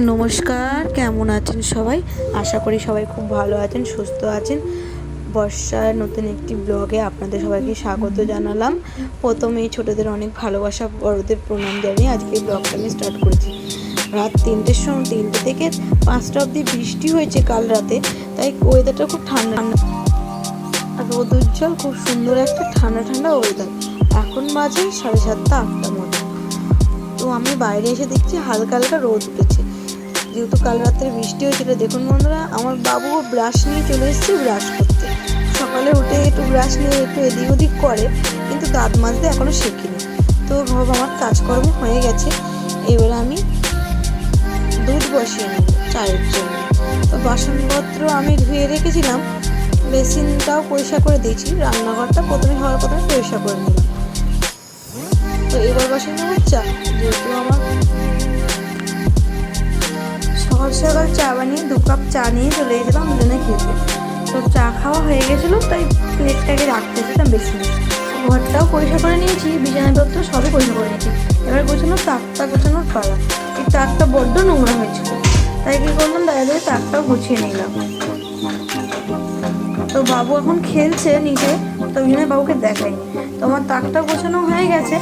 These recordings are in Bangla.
নমস্কার, কেমন আছেন সবাই? আশা করি সবাই খুব ভালো আছেন, সুস্থ আছেন। বর্ষার নতুন একটি ব্লগে আপনাদের সবাইকে স্বাগত জানালাম। প্রথমেই ছোটদের অনেক ভালোবাসা, বড়দের প্রণাম জানিয়ে আজকে এই ব্লগটা আমি স্টার্ট করেছি। রাত 3টে থেকে 5টা অবধি বৃষ্টি হয়েছে কাল রাতে, তাই ওয়েদারটা খুব ঠান্ডা আর রোদ উজ্জ্বল, খুব সুন্দর একটা ঠান্ডা ঠান্ডা ওয়েদার। এখন বাজে 7:30-8টার মতো। তো আমি বাইরে এসে দেখছি হালকা হালকা রোদ উঠেছে, যেহেতু কাল রাত্রে বৃষ্টি হয়েছিল। দেখুন বন্ধুরা, আমার বাবু ব্রাশ নিয়ে চলে এসেছে ব্রাশ করতে। সকালে উঠে একটু ব্রাশ নিয়ে একটু এদিক ওদিক করে, কিন্তু দাঁত মাজতে এখনও শেখেনি। তো ভাব আমার কাজকর্ম হয়ে গেছে, এবারে আমি দুধ বসিয়ে নেব চায়ের জন্য। তো বাসনপত্র আমি ধুয়ে রেখেছিলাম, বেসিনটাও পরিষ্কার করে দিয়েছি। রান্নাঘরটা প্রথমে পরিষ্কার করে নিলাম। তো এবার বসিয়ে নেব চা, যেহেতু আমার সকাল সকাল চা বানিয়ে 2 কাপ চা নিয়ে চলে গেছিলাম দুজনে খেতে। তো চা খাওয়া হয়ে গেছিলো, তাই প্লেটটাকে রাখতে যেতাম বেশি। ঘরটাও পরিষ্কার করে নিয়েছি, বিছানাপত্র সবই পরিষ্কার করে নিয়েছি। এবার গোছানো তাকটা গোছানোর পালা। এই তাকটা বড্ড নোংরা হয়েছিল, তাই কী করলাম, দাঁড়িয়ে তাকটাও গুছিয়ে নিলাম। তো বাবু এখন খেলছে নিচে, তো ওই জন্য বাবুকে দেখাইনি। তো আমার তাকটা গোছানো হয়ে গেছে।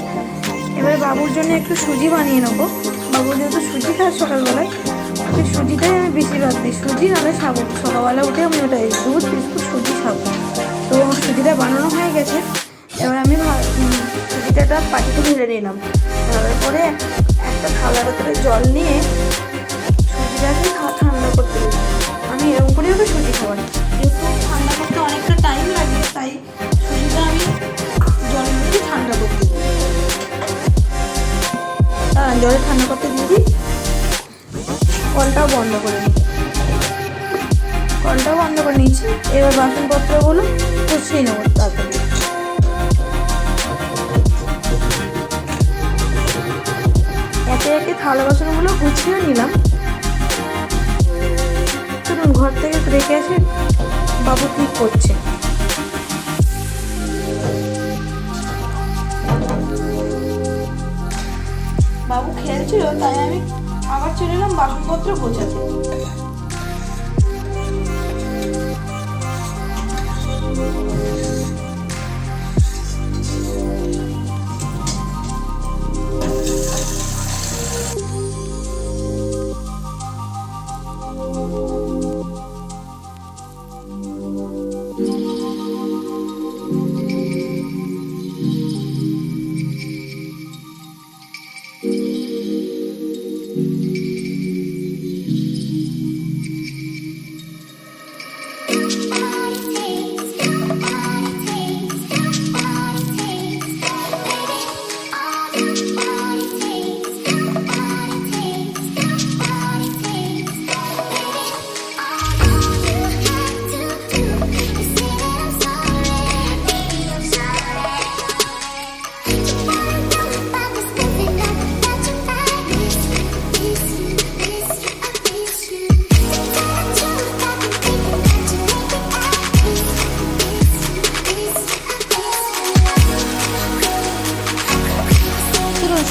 এবার বাবুর জন্য একটু সুজি বানিয়ে নেবো। বাবু যেহেতু সুজি খায় সকালবেলায়, ওই সুজিটাই আমি বেশিরভাগ দিই। সুজি নাহলে সাবু, সকালবেলা উঠে আমি ওটাই দুধ বিস্কুট সুজি খাবো। তো আমার সুজিটা বানানো হয়ে গেছে। এবার আমি সুজিটা পাটিতে ঢেলে নিলাম। তারপরে একটা থালার ভেতরে জল নিয়ে সুজিটাকে ঠান্ডা করতে দিই। আমি এরকম করে ওকে সুজি খাবো না, যেহেতু ঠান্ডা করতে অনেকটা টাইম লাগে, তাই সুজিটা আমি জল দিয়ে ঠান্ডা করতে দিই। জলে ঠান্ডা করতে দিই, কলটাও বন্ধ করে নিচ্ছি। এবার বাসনপত্রগুলো গুছিয়ে নেব তাড়াতাড়ি। একে একে থালা বাসনগুলো গুছিয়ে নিলাম। চলুন ঘর থেকে রেখে আসি বাবু কি করছে। বাবু খেলছিল, তাই আমি আবার চলে এলাম বাসনপত্র গোছাতে।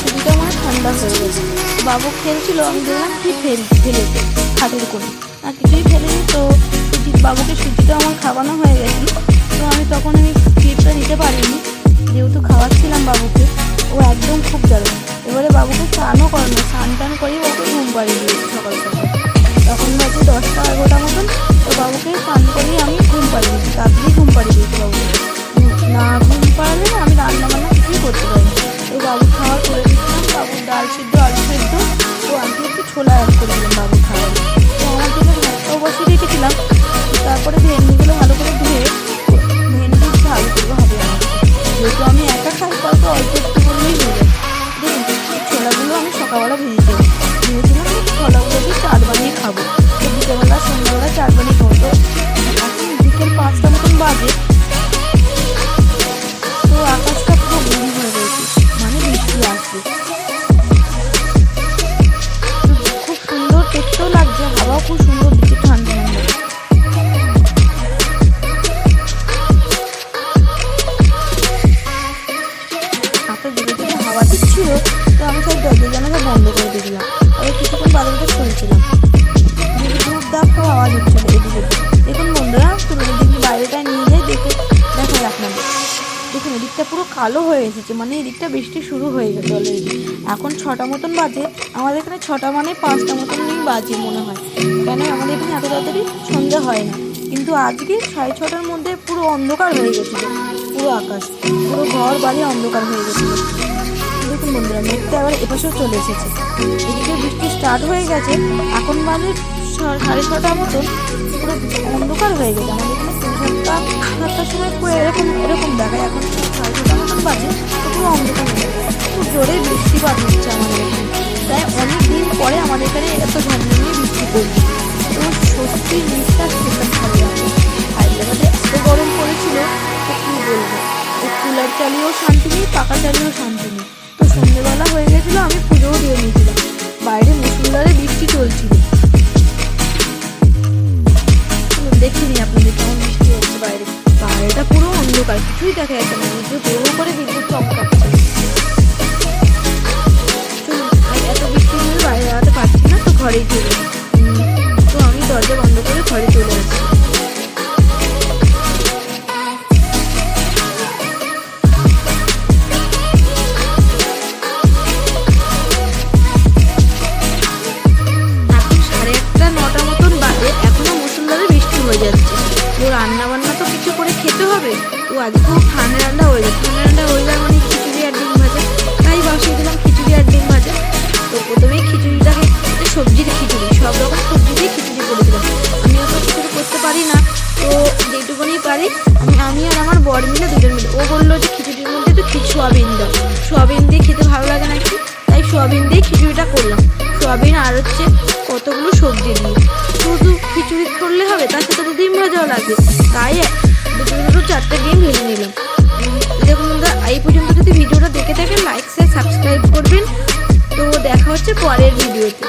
সুজিটা আমার ঠান্ডা হয়ে গেছে। বাবু খেলছিল, আমি দেখলাম কি ফেলেছে খাটের কোণে, আর কিছুই ফেলেনি। তো বাবুকে সুজিটা আমার খাওয়ানো হয়ে গেছিল। তো তখন আমি ক্লিপটা নিতে পারিনি, যেহেতু খাওয়াচ্ছিলাম বাবুকে। ও একদম খুব জ্বালা। এবারে বাবুকে স্নানও করানো, স্নান টান করিয়ে ওকে ঘুম পাড়িয়ে দিয়েছি সকাল সকাল। তখন বাজে 10টা-11টা মতন। তো বাবুকে স্নান করিয়ে আমি ঘুম পাড়িয়ে দিয়েছি, তাড়াতাড়ি ঘুম পাড়িয়ে দিয়েছি বাবুকে। না ঘুম পাড়ালে আমি রান্না বান্না কিছুই করতে পারিনি। তো বাবু খাওয়ার করে দিচ্ছিলাম, বাবুর ডাল সিদ্ধ, আলু সিদ্ধ, তো আমি একটু ছোলা অ্যাড করে দিলাম বাবুর খাওয়ার। তো আমার জন্য ভাতটাও বসিয়ে রেখেছিলাম। তারপরে ভেন্ডিগুলো ভালো করে ধুয়ে ভেন্ডি ঝাল করবো হবে আমাকে, যেহেতু আমি একা খাই, তারপর অল্প একটু করলেই হয়ে যায়। দেখুন ছোলাগুলো আমি সকালবেলা ভেজেছিলাম, ছোলাগুলো দিয়ে চাট বানিয়ে খাবো। তো বিকেলবেলা সন্ধ্যাবেলা চাট বানিয়ে খাবো। তো এখন বিকেল 5টা মতন বাজে। তো আকাশটা পুরো ঘুম হয়ে রয়েছে, মানে বৃষ্টি আসবে। খুব সুন্দর দেখতেও লাগছে, হাওয়াও খুব সুন্দর দিচ্ছে, ঠান্ডা ঠান্ডা। হাতে ধীরে ধীরে খাওয়া দিচ্ছিল, তো আমি সব দরজা জানালা বন্ধ করে দিয়েছিলাম। আর কিছুক্ষণ বাজারটা শুনছিলাম, ধূপ ধাপ সব আওয়াজ হচ্ছিল এদিকে। দেখুন বন্ধুরা, চলুন এদিকে বাইরেটা নিয়ে যাই, দেখা যাক না। দেখুন এদিকটা পুরো কালো হয়ে এসেছে, মানে এদিকটা বৃষ্টি শুরু হয়ে গেছে অলরেডি। এখন 6টা মতন বাজে, আমাদের এখানে 6টা মানে 5টা মতনই বাজে মনে হয়, কেন আমাদের এখানে এত তাড়াতাড়ি সন্ধ্যা হয় না। কিন্তু আজকে 6:30টার মধ্যে পুরো অন্ধকার হয়ে গেছিলো, পুরো আকাশ, পুরো ঘর বাড়ি অন্ধকার হয়ে গেছিলো। দেখুন বন্ধুরা, মেঘটা আবার এপাশেও চলে এসেছে, এদিকে বৃষ্টি স্টার্ট হয়ে গেছে। এখন বাজে 6:30টার মতন, পুরো অন্ধকার হয়ে গেছে। আমাদের এখানে 7টার সময় পুরো এরকম দেখায়, এখন 6:30টার মতন বাজে, তো পুরো অন্ধকার হয়ে গেছে। খুব জোরে বৃষ্টিপাত হচ্ছে আমাদের এখানে, তাই অনেক দিন পরে আমাদের এখানে এত ঝমঝমিয়ে বৃষ্টি পড়ছে। তো সত্যির নিঃশ্বাস খেতাম ভালো লাগে। হায়দ্রাবাদে এত গরম পড়েছিল, তো কী বলবো, কুলার চালিয়েও শান্তি নেই, পাখা চালিয়েও শান্তি নেই। তো সন্ধ্যেবেলা হয়ে গেছিলো, আমি পুজোও দিয়ে নিয়েছিলাম, বাইরে মুষলধারে বৃষ্টি চলছিল। দেখিনি আপনাদের কেমন বৃষ্টি হচ্ছে বাইরে, বাইরেটা পুরো অন্ধকার, কিছুই দেখা যাচ্ছে না, নিজে বড় করে বিদ্যুৎ চমকাচ্ছে। চলুন, এত বৃষ্টি হলে বাইরে দাঁড়াতে পারছি না, তো ঘরেই চলে যাই। তো আমি দরজা বন্ধ করে ঘরে চলে আসছি। তো রান্না বান্না তো কিছু করে খেতে হবে, তো আজকে খুব ঠান্ডা ঠান্ডা হয়ে যায়, মানে খিচুড়ি আর ডিম ভাজা, তাই বসিয়ে দিলাম খিচুড়ি আর ডিম ভাজা। তো প্রথমেই খিচুড়িটাকে, সবজির খিচুড়ি, সব রকম সবজি দিয়ে খিচুড়ি করে দিলাম। আমি অত কিছু করতে পারি না, তো যেটুকুনি পারি আমি আর আমার বর মিলে দুজন মিলে। ও বললো যে খিচুড়ির মধ্যে একটু সোয়াবিন দাও, সোয়াবিন দিয়ে খেতে ভালো লাগে নাকি, তাই সোয়াবিন দিয়ে খিচুড়িটা করলাম। সোয়াবিন আর হচ্ছে কতগুলো সবজি দিয়ে, শুধু খিচুড়ি করলে হবে, তার সাথে তো ডিম ভাজাও লাগবে, তাই দুটো 4টে ডিম ভেজে নিলাম। দেখুন বন্ধুরা, এই পর্যন্ত যদি ভিডিওটা দেখে থাকেন, লাইক শেয়ার সাবস্ক্রাইব করবেন। তো দেখা হচ্ছে পরের ভিডিওতে।